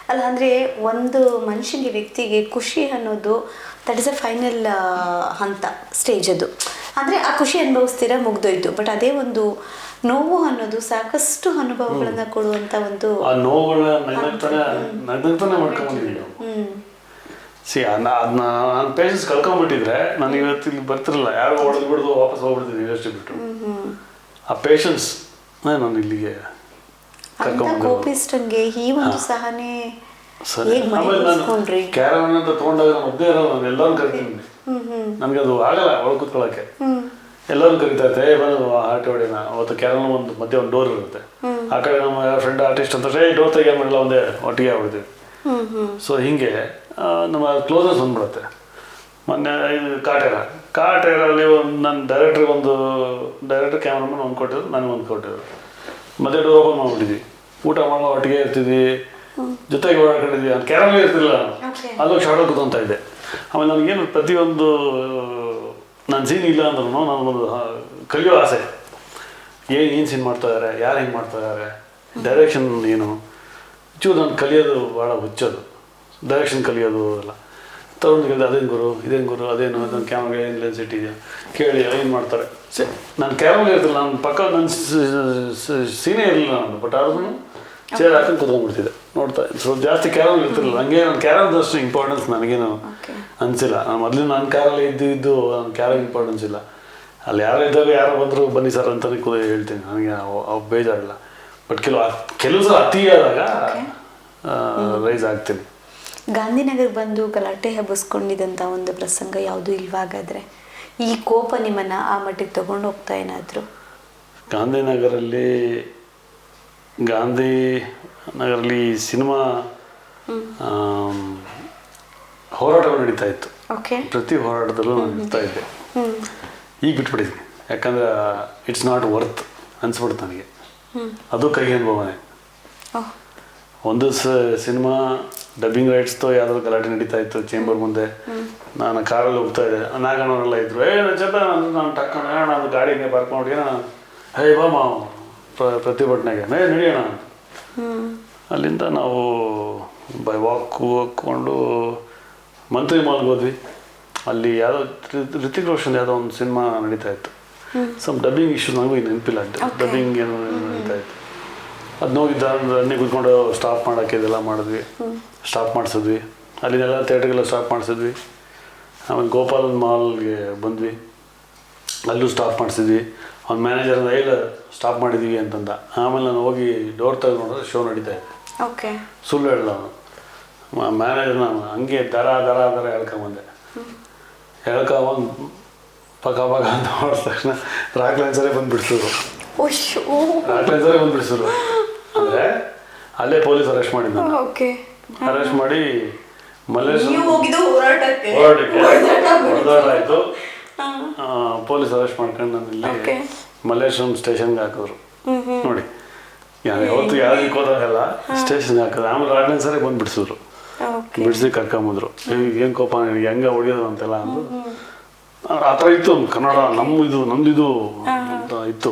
ಅಲ್ಲ ಅಂದರೆ ಒಂದು ಮನುಷ್ಯನಿಗೆ ವ್ಯಕ್ತಿಗೆ ಖುಷಿ ಅನ್ನೋದು ದಟ್ ಇಸ್ ಅ ಫೈನಲ್ ಹಂತ ಸ್ಟೇಜ್ ಅದು. ಅಂದರೆ ಆ ಖುಷಿ ಅನುಭವಿಸ್ತೀರಾ ಮುಗ್ದೋಯ್ತು. ಬಟ್ ಅದೇ ಒಂದು ನೋವು ಅನ್ನೋದು ಸಾಕಷ್ಟು ಅನುಭವಗಳನ್ನ ಕೊಡುವಂತ ಒಂದು ಆ ನೋವುಗಳನ್ನ ನಗ್ತಾನೆ ಮಾಡ್ಕೊಂಡ್ಬಂದಿದ್ದೀನಿ ನಾವು. ಅದನ್ನ ನಾನು ಪೇಷನ್ಸ್ ಕಳ್ಕೊಂಡ್ಬಿಟ್ಟಿದ್ರೆ ನಾನು ಇವತ್ತು ಇಲ್ಲಿ ಬರ್ತಿರಲ್ಲ, ಯಾರು ಹೊಡೆದು ಬಿಡ್ದು ವಾಪಸ್ ಹೋಗ್ಬಿಡ್ತೀನಿ ಇಂಡಸ್ಟ್ರಿ ಬಿಟ್ಟು. ಆ ಪೇಷನ್ಸ್ ನಾನು ಇಲ್ಲಿಗೆ ಕೋಪಿಸ್ಟಂಗೆ ಈ ಒಂದು ಸಹನೆ ಸರಿ. ಆಮೇಲೆ ನಾನು ಕ್ಯಾರವನ್ ಅಂತ ತೊಗೊಂಡಾಗ ನಾನು ಒಬ್ಬನೇ ಇರೋದು, ನಾನು ಎಲ್ಲರೂ ಕರಿತೀನಿ. ನನಗೆ ಅದು ಆಗಲ್ಲ ಒಳಗೆ ಕೂತ್ಕೊಳ್ಳೋಕ್ಕೆ. ಎಲ್ಲರೂ ಕರಿತೈತೆ ಬಂದು ಆಟ ಹೊಡೆಯೋಣ. ಅವತ್ತು ಕ್ಯಾರವನ್ ಒಂದು ಮಧ್ಯೆ ಒಂದು ಡೋರ್ ಇರುತ್ತೆ, ಆ ಕಡೆ ನಮ್ಮ ಫ್ರೆಂಡ್ ಆರ್ಟಿಸ್ಟ್ ಅಂತ ಡೋರ್ ತೆಗಿಯೋ ಮಾಡಿಲ್ಲ, ಒಂದೇ ಒಟ್ಟಿಗೆ ಆಗ್ಬಿಡ್ತೀವಿ. ಸೊ ಹೀಗೆ ನಮ್ಮ ಕ್ಲೋಸಸ್ ಬಂದ್ಬಿಡುತ್ತೆ. ಮೊನ್ನೆ ಕಾಟೇರಲ್ಲಿ ಒಂದು ನನ್ನ ಡೈರೆಕ್ಟರ್ ಕ್ಯಾಮ್ರಾಮನ್ ಒಂದು ಕೊಟ್ಟಿದ್ರು, ನನಗೆ ಒಂದು ಕೊಟ್ಟಿದ್ರು. ಮತ್ತೆ ಡೋರ್ ಓಪನ್ ಮಾಡ್ಬಿಟ್ಟಿದ್ವಿ, ಊಟ ಮಾಡೋ ಒಟ್ಟಿಗೆ ಇರ್ತಿದ್ವಿ, ಜೊತೆಗೆ ಓಡಾಡ್ಕೊಂಡಿದ್ವಿ. ನಾನು ಕ್ಯಾರಲ್ಲೇ ಇರ್ತಿಲ್ಲ, ಅಲ್ಲೋಗಿ ಶಾರ್ಟ್ ಕೂತ್ಕೊಂತ ಇದ್ದೆ. ಆಮೇಲೆ ನನಗೇನು ಪ್ರತಿಯೊಂದು ನನ್ನ ಸೀನ್ ಇಲ್ಲ ಅಂದ್ರೂ ನನಗೊಂದು ಕಲಿಯೋ ಆಸೆ. ಏನು ಸೀನ್ ಮಾಡ್ತಾಯಿದ್ದಾರೆ, ಯಾರು ಹೆಂಗೆ ಮಾಡ್ತಾಯಿದ್ದಾರೆ, ಡೈರೆಕ್ಷನ್ ಏನು ಚೂರು ನಾನು ಕಲಿಯೋದು ಭಾಳ ಹುಚ್ಚೋದು. ಡೈರೆಕ್ಷನ್ ಕಲಿಯೋದು ಎಲ್ಲ ತಗೊಂಡು ಕೇಳಿದೆ, ಅದೇನು ಗುರು ಇದೇನು ಗುರು ಅದೇನು ಅದನ್ನು ಕ್ಯಾಮ್ರಾಗೆ ಏನು ಲೆನ್ಸ್ ಇಟ್ಟಿದೆಯಾ ಕೇಳಿ ಏನು ಮಾಡ್ತಾರೆ. ನಾನು ಕ್ಯಾಮ್ರಾಗೆ ಇರ್ತಿಲ್ಲ, ನನ್ನ ಪಕ್ಕ ನನ್ನ ಸೀನೇ ಇರಲಿಲ್ಲ ನಾನು. ಬಟ್ ಆದ್ರೂ ಚೇರ್ ಹಾಕೊಂಡು ಕುತ್ಕೊಂಡ್ಬಿಡ್ತಿದ್ದೆ ನೋಡ್ತಾ. ಸೊ ಜಾಸ್ತಿ ಕ್ಯಾರಲ್ ಇರ್ತಿರಲಿಲ್ಲ. ಹಂಗೆ ನಾನು ಕ್ಯಾರಲ್ದಷ್ಟು ಇಂಪಾರ್ಟೆನ್ಸ್ ನನಗೇನು ಅನಿಸಿಲ್ಲ. ನಾನು ಮೊದಲು ನನ್ನ ಕ್ಯಾರಲ್ಲಿ ಇದ್ದು ನನ್ನ ಕ್ಯಾರಲ್ ಇಂಪಾರ್ಟೆನ್ಸ್ ಇಲ್ಲ. ಅಲ್ಲಿ ಯಾರು ಇದ್ದಾಗ ಯಾರು ಬಂದರೂ ಬನ್ನಿ ಸರ್ ಅಂತಲೇ ಹೇಳ್ತೀನಿ, ನನಗೆ ಬೇಜಾರಿಲ್ಲ. ಬಟ್ ಕೆಲವು ಸಲ ಅತಿ ಆದಾಗ ರೈಸ್ ಆಗ್ತೀನಿ. ಗಾಂಧಿನಗರ್ ಬಂದು ಗಲಾಟೆ ಹಬ್ಬಿಸ್ಕೊಂಡಿದ್ದಂಥ ಒಂದು ಪ್ರಸಂಗ ಯಾವುದೂ ಇಲ್ವಾಗಾದರೆ ಈ ಕೋಪ ನಿಮ್ಮನ್ನು ಆ ಮಟ್ಟಿಗೆ ತಗೊಂಡು ಹೋಗ್ತಾ ಏನಾದರೂ? ಗಾಂಧಿನಗರಲ್ಲಿ ಸಿನಿಮಾ ಹೋರಾಟಗಳು ನಡೀತಾ ಇತ್ತು. ಪ್ರತಿ ಹೋರಾಟದಲ್ಲೂ ನಾನು ಇರ್ತಾ ಇದ್ದೆ. ಈಗ ಬಿಟ್ಬಿಟ್ಟಿದ್ದೀನಿ, ಯಾಕಂದರೆ ಇಟ್ಸ್ ನಾಟ್ ವರ್ತ್ ಅನ್ಸ್ಬಿಡ್ತು ನನಗೆ. ಅದು ಕೈ ಅನುಭವನೇ. ಒಂದು ಸಿನಿಮಾ ಡಬ್ಬಿಂಗ್ ರೈಟ್ಸ್తో ಯಾವ್ದಾದ್ರು ಗಲಾಟೆ ನಡೀತಾ ಇತ್ತು ಚೇಂಬರ್ ಮುಂದೆ. ನಾನು ಕಾರಲ್ಲಿ ಹೋಗ್ತಾ ಇದ್ದೆ, ನಾಗನವರೆಲ್ಲ ಇದ್ರು, ರಜತ ನಾನು ಟಕ್ಕಣ ನಾನು ಗಾಡಿಗೆ ಬರ್ಕೊಂಡು ಹೇ ಬಾಮ ಪ್ರತಿಭಟನೆಗೆ ನಡೆಯೋಣ. ಅಲ್ಲಿಂದ ನಾವು ಬೈ ವಾಕ್ ಹೋಗ್ಕೊಂಡು ಮಂತ್ರಿ ಮಾಲ್ಗೆ ಹೋದ್ವಿ. ಅಲ್ಲಿ ಯಾವುದೋ ರಿತಿಕ್ ರೋಷನ್ ಯಾವುದೋ ಒಂದು ಸಿನಿಮಾ ನಡೀತಾ ಇತ್ತು. ಸಮ್ ಡಬ್ಬಿಂಗ್ ಇಶ್ಯೂ ನನಗೂ ನೆನಪಿಲ್ಲ, ಡಬ್ಬಿಂಗ್ ಏನು ನಡೀತಾ ಇತ್ತು. ಅದು ನೋಗಿದ್ದ ಅನ್ನೇ ಕೂತ್ಕೊಂಡು ಸ್ಟಾಪ್ ಮಾಡೋಕ್ಕೆ ಇದೆಲ್ಲ ಮಾಡಿದ್ವಿ, ಸ್ಟಾಪ್ ಮಾಡಿಸಿದ್ವಿ. ಅಲ್ಲಿನೆಲ್ಲ ಥಿಯೇಟ್ರಿಗೆಲ್ಲ ಸ್ಟಾಪ್ ಮಾಡಿಸಿದ್ವಿ. ಆಮೇಲೆ ಗೋಪಾಲ್ ಮಾಲ್ಗೆ ಬಂದ್ವಿ, ಅಲ್ಲೂ ಸ್ಟಾಪ್ ಮಾಡಿಸಿದ್ವಿ. ಅವ್ನ ಮ್ಯಾನೇಜರ್ನ ಇಲ್ಲ ಸ್ಟಾಪ್ ಮಾಡಿದ್ದೀವಿ ಅಂತಂದ. ಆಮೇಲೆ ನಾನು ಹೋಗಿ ಡೋರ್ ತೆಗೆದು ನೋಡಿದ್ರೆ ಶೋ ನಡೀತಾ ಇತ್ತು. ಸುಳ್ಳು ಹೇಳ್ದ ಅವನು ಮ್ಯಾನೇಜರ್. ನಾನು ಹಂಗೆ ದರ ಹೇಳ್ಕೊಂಬಂದೆ. ಹೇಳ್ಕೊಂಬಂದು ಪಕ್ಕ ಅಂತ ಮಾಡಿದ ತಕ್ಷಣ ರಾಕ್ಲೆನ್ಸರೇ ಬಂದುಬಿಡ್ಸಿದ್ರು. ಅಂದರೆ ಅಲ್ಲೇ ಪೊಲೀಸ್ ಅರೆಸ್ಟ್ ಮಾಡಿದ್ದ. ಅರೆಸ್ಟ್ ಮಾಡಿ ಹೋರಾಟಕ್ಕೆ ಆಯಿತು. ಪೊಲೀಸ್ ಅರೆಸ್ಟ್ ಮಾಡ್ಕೊಂಡು ನಾನು ಇಲ್ಲಿ ಮಲ್ಲೇಶ್ವರಂ ಸ್ಟೇಷನ್ಗೆ ಹಾಕಿದ್ರು. ನೋಡಿ ಯಾವತ್ತು ಯಾವ್ದಕ್ಕೆ ಹೋದಾಗಲ್ಲ ಸ್ಟೇಷನ್ಗೆ ಹಾಕಿದ್ರು. ಆಮೇಲೆ ಆರ್ಡಿನೆನ್ಸರೇ ಬಂದು ಬಿಡಿಸಿದ್ರು, ಬಿಡಿಸಿ ಕರ್ಕೊಂಬಂದ್ರು. ಏನು ಕೋಪ ನನಗೆ ಹೆಂಗೆ ಹೊಡಿಯೋದು ಅಂತೆಲ್ಲ ಅಂದು ಆ ಥರ ಇತ್ತು. ಕನ್ನಡ ನಮ್ಮದು ಅಂತ ಇತ್ತು.